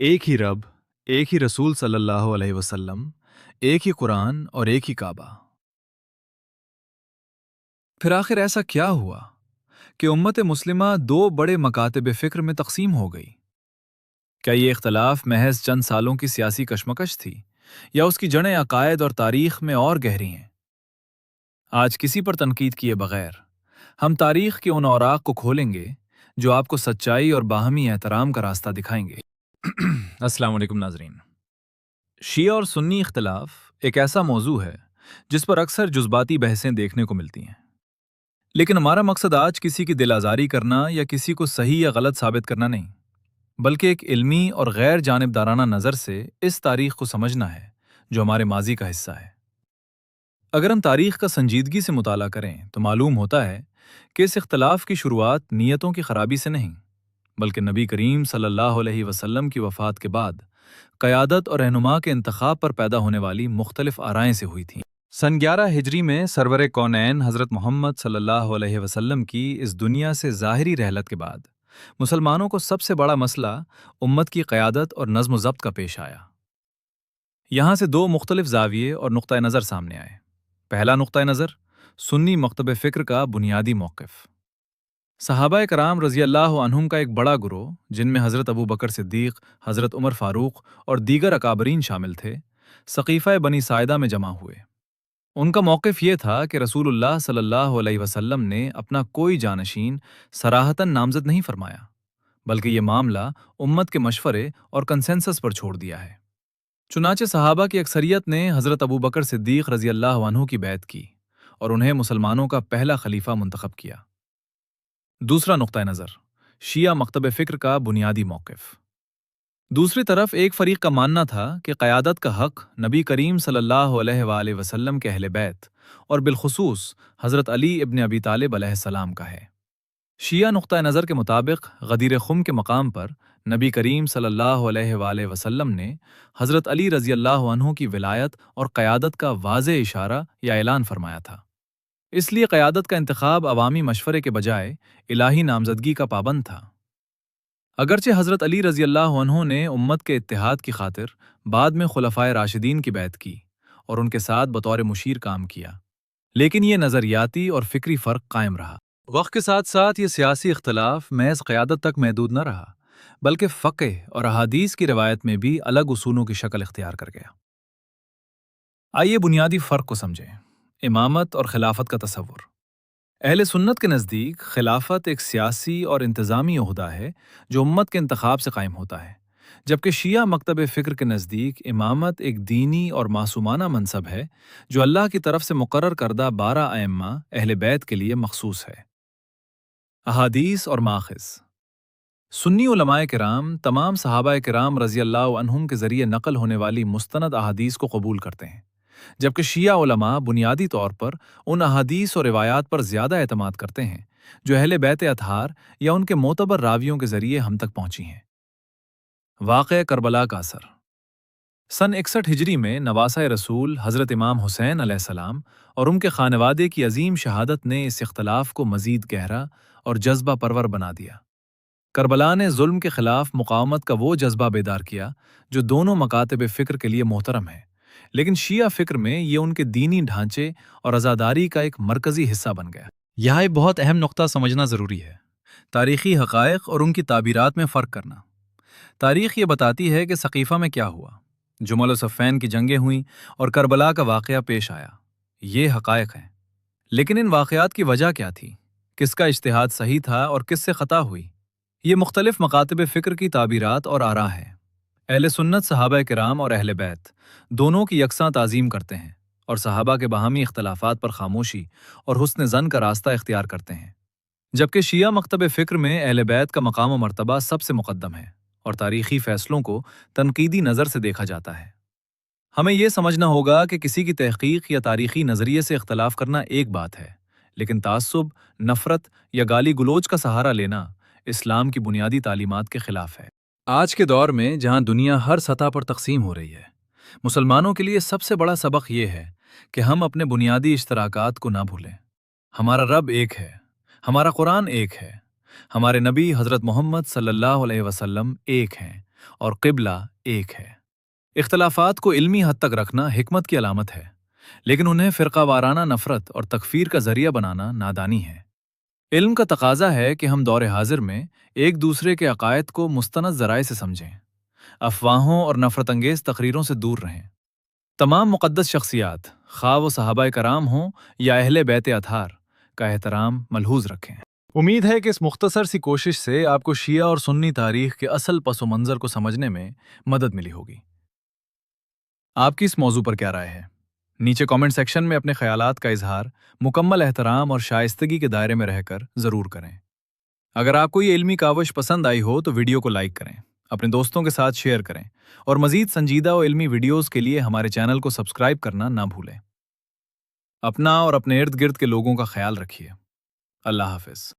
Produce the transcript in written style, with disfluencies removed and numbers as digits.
ایک ہی رب، ایک ہی رسول صلی اللہ علیہ وسلم، ایک ہی قرآن اور ایک ہی کعبہ۔ پھر آخر ایسا کیا ہوا کہ امت مسلمہ دو بڑے مکاتب فکر میں تقسیم ہو گئی؟ کیا یہ اختلاف محض چند سالوں کی سیاسی کشمکش تھی یا اس کی جڑیں عقائد اور تاریخ میں اور گہری ہیں؟ آج کسی پر تنقید کیے بغیر ہم تاریخ کے ان اوراق کو کھولیں گے جو آپ کو سچائی اور باہمی احترام کا راستہ دکھائیں گے۔ السلام علیکم ناظرین۔ شیعہ اور سنی اختلاف ایک ایسا موضوع ہے جس پر اکثر جذباتی بحثیں دیکھنے کو ملتی ہیں، لیکن ہمارا مقصد آج کسی کی دل آزاری کرنا یا کسی کو صحیح یا غلط ثابت کرنا نہیں، بلکہ ایک علمی اور غیر جانبدارانہ نظر سے اس تاریخ کو سمجھنا ہے جو ہمارے ماضی کا حصہ ہے۔ اگر ہم تاریخ کا سنجیدگی سے مطالعہ کریں تو معلوم ہوتا ہے کہ اس اختلاف کی شروعات نیتوں کی خرابی سے نہیں، بلکہ نبی کریم صلی اللہ علیہ وسلم کی وفات کے بعد قیادت اور رہنما کے انتخاب پر پیدا ہونے والی مختلف آرائیں سے ہوئی تھیں۔ سن 11 ہجری میں سرور کونین حضرت محمد صلی اللہ علیہ وسلم کی اس دنیا سے ظاہری رحلت کے بعد مسلمانوں کو سب سے بڑا مسئلہ امت کی قیادت اور نظم و ضبط کا پیش آیا۔ یہاں سے دو مختلف زاویے اور نقطۂ نظر سامنے آئے۔ پہلا نقطۂ نظر سنی مکتب فکر کا بنیادی موقف۔ صحابہ کرام رضی اللہ عنہم کا ایک بڑا گروہ، جن میں حضرت ابو بکر صدیق، حضرت عمر فاروق اور دیگر اکابرین شامل تھے، سقیفہ بنی ساعدہ میں جمع ہوئے۔ ان کا موقف یہ تھا کہ رسول اللہ صلی اللہ علیہ وسلم نے اپنا کوئی جانشین صراحتاً نامزد نہیں فرمایا، بلکہ یہ معاملہ امت کے مشورے اور کنسنسس پر چھوڑ دیا ہے۔ چنانچہ صحابہ کی اکثریت نے حضرت ابو بکر صدیق رضی اللہ عنہ کی بیعت کی اور انہیں مسلمانوں کا پہلا خلیفہ منتخب کیا۔ دوسرا نقطۂ نظر شیعہ مکتب فکر کا بنیادی موقف۔ دوسری طرف ایک فریق کا ماننا تھا کہ قیادت کا حق نبی کریم صلی اللہ علیہ وآلہ وسلم کے اہل بیت اور بالخصوص حضرت علی ابن ابی طالب علیہ السلام کا ہے۔ شیعہ نقطۂ نظر کے مطابق غدیر خم کے مقام پر نبی کریم صلی اللہ علیہ وآلہ وسلم نے حضرت علی رضی اللہ عنہ کی ولایت اور قیادت کا واضح اشارہ یا اعلان فرمایا تھا۔ اس لیے قیادت کا انتخاب عوامی مشورے کے بجائے الہی نامزدگی کا پابند تھا۔ اگرچہ حضرت علی رضی اللہ عنہ نے امت کے اتحاد کی خاطر بعد میں خلفائے راشدین کی بیعت کی اور ان کے ساتھ بطور مشیر کام کیا، لیکن یہ نظریاتی اور فکری فرق قائم رہا۔ وقت کے ساتھ ساتھ یہ سیاسی اختلاف محض قیادت تک محدود نہ رہا، بلکہ فقہ اور احادیث کی روایت میں بھی الگ اصولوں کی شکل اختیار کر گیا۔ آئیے بنیادی فرق کو سمجھیں۔ امامت اور خلافت کا تصور۔ اہل سنت کے نزدیک خلافت ایک سیاسی اور انتظامی عہدہ ہے جو امت کے انتخاب سے قائم ہوتا ہے، جبکہ شیعہ مکتب فکر کے نزدیک امامت ایک دینی اور معصومانہ منصب ہے جو اللہ کی طرف سے مقرر کردہ 12 ائمہ اہل بیت کے لیے مخصوص ہے۔ احادیث اور ماخذ۔ سنی علماء کرام تمام صحابہ کرام رضی اللہ عنہم کے ذریعے نقل ہونے والی مستند احادیث کو قبول کرتے ہیں، جبکہ شیعہ علماء بنیادی طور پر ان احادیث اور روایات پر زیادہ اعتماد کرتے ہیں جو اہل بیت اطہار یا ان کے معتبر راویوں کے ذریعے ہم تک پہنچی ہیں۔ واقعہ کربلا کا اثر۔ سن 61 ہجری میں نواسہ رسول حضرت امام حسین علیہ السلام اور ان کے خانوادے کی عظیم شہادت نے اس اختلاف کو مزید گہرا اور جذبہ پرور بنا دیا۔ کربلا نے ظلم کے خلاف مقاومت کا وہ جذبہ بیدار کیا جو دونوں مکاتب فکر کے لیے محترم ہے، لیکن شیعہ فکر میں یہ ان کے دینی ڈھانچے اور عزاداری کا ایک مرکزی حصہ بن گیا۔ یہاں ایک بہت اہم نقطہ سمجھنا ضروری ہے: تاریخی حقائق اور ان کی تعبیرات میں فرق کرنا۔ تاریخ یہ بتاتی ہے کہ سقیفہ میں کیا ہوا، جمل و صفین کی جنگیں ہوئیں اور کربلا کا واقعہ پیش آیا، یہ حقائق ہیں۔ لیکن ان واقعات کی وجہ کیا تھی؟ کس کا اجتہاد صحیح تھا اور کس سے خطا ہوئی؟ یہ مختلف مکاتب فکر کی تعبیرات اور آراء ہیں۔ اہل سنت صحابہ کرام اور اہل بیت دونوں کی یکساں تعظیم کرتے ہیں اور صحابہ کے باہمی اختلافات پر خاموشی اور حسن ظن کا راستہ اختیار کرتے ہیں، جبکہ شیعہ مکتب فکر میں اہل بیت کا مقام و مرتبہ سب سے مقدم ہے اور تاریخی فیصلوں کو تنقیدی نظر سے دیکھا جاتا ہے۔ ہمیں یہ سمجھنا ہوگا کہ کسی کی تحقیق یا تاریخی نظریے سے اختلاف کرنا ایک بات ہے، لیکن تعصب، نفرت یا گالی گلوچ کا سہارا لینا اسلام کی بنیادی تعلیمات کے خلاف ہے۔ آج کے دور میں جہاں دنیا ہر سطح پر تقسیم ہو رہی ہے، مسلمانوں کے لیے سب سے بڑا سبق یہ ہے کہ ہم اپنے بنیادی اشتراکات کو نہ بھولیں۔ ہمارا رب ایک ہے، ہمارا قرآن ایک ہے، ہمارے نبی حضرت محمد صلی اللہ علیہ وسلم ایک ہیں اور قبلہ ایک ہے۔ اختلافات کو علمی حد تک رکھنا حکمت کی علامت ہے، لیکن انہیں فرقہ وارانہ نفرت اور تکفیر کا ذریعہ بنانا نادانی ہے۔ علم کا تقاضا ہے کہ ہم دور حاضر میں ایک دوسرے کے عقائد کو مستند ذرائع سے سمجھیں، افواہوں اور نفرت انگیز تقریروں سے دور رہیں۔ تمام مقدس شخصیات، خواہ وہ صحابہ کرام ہوں یا اہل بیت اطہار، کا احترام ملحوظ رکھیں۔ امید ہے کہ اس مختصر سی کوشش سے آپ کو شیعہ اور سنی تاریخ کے اصل پس و منظر کو سمجھنے میں مدد ملی ہوگی۔ آپ کی اس موضوع پر کیا رائے ہے؟ نیچے کامنٹ سیکشن میں اپنے خیالات کا اظہار مکمل احترام اور شائستگی کے دائرے میں رہ کر ضرور کریں۔ اگر آپ کو یہ علمی کاوش پسند آئی ہو تو ویڈیو کو لائک کریں، اپنے دوستوں کے ساتھ شیئر کریں، اور مزید سنجیدہ و علمی ویڈیوز کے لیے ہمارے چینل کو سبسکرائب کرنا نہ بھولیں۔ اپنا اور اپنے ارد گرد کے لوگوں کا خیال رکھیے۔ اللہ حافظ۔